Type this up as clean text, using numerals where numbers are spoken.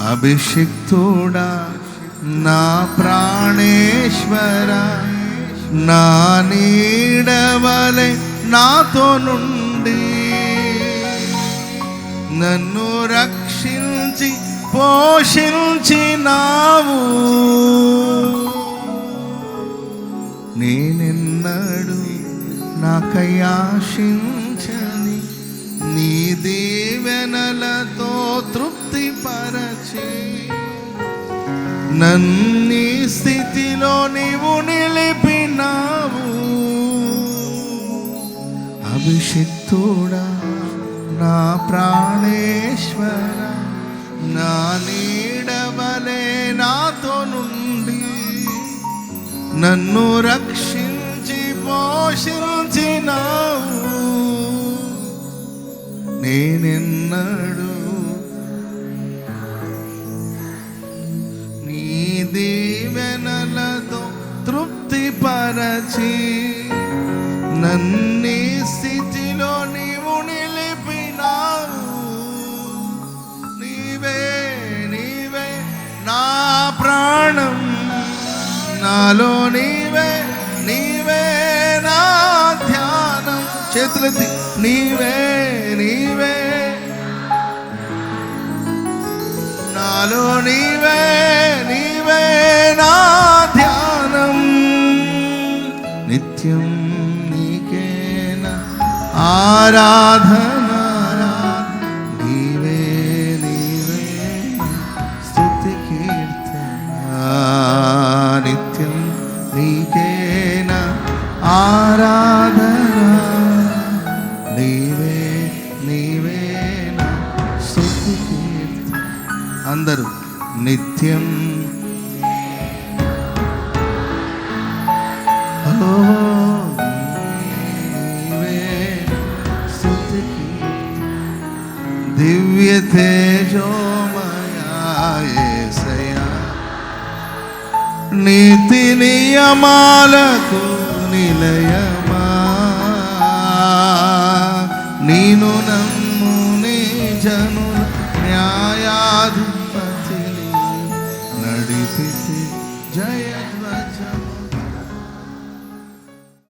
అభిషిక్తుడా నా ప్రాణేశ్వర, నా నీడవలె నాతో నుండి నన్ను రక్షించి పోషించినావు. నేనెన్నడు నాకై ఆశించని నీ దీవెనలతో తృప్తిపరచి నన్ని స్థితిలో నీవు నిలిపినావు. అభిషిక్తుడా నా ప్రాణేశ్వర, నా నీడవలె నాతో నుండి నన్ను రక్షించి పోషించినావు. నేనెన్నడు నీ దీవెనలతో తృప్తిపరచి నన్ని స్థితిలో నీవు నిలిపినావు. నీవే నీవే నా ప్రాణం, నాలో నీవే నీవే నా ధ్యానం. చేతులెత్తి నీవే నీవే నాలో నీవే నీవే నా ధ్యానం. నిత్యం నీకేనా ఆరాధన, నీవే నీవే స్తుతి కీర్తన. నిత్యం నీకేనా ఆరాధన, నీవే నీవే స్తుతి కీర్తన. అందరూ నిత్యం నీవే స్తుతి కీర్తన. దివ్య తేజోమయా యేసయ్యా, నీతి నియమాలకు నిలయమా, నీను నమ్ము నీ జనుల న్యాయాధిపతిని నడిపితే జయ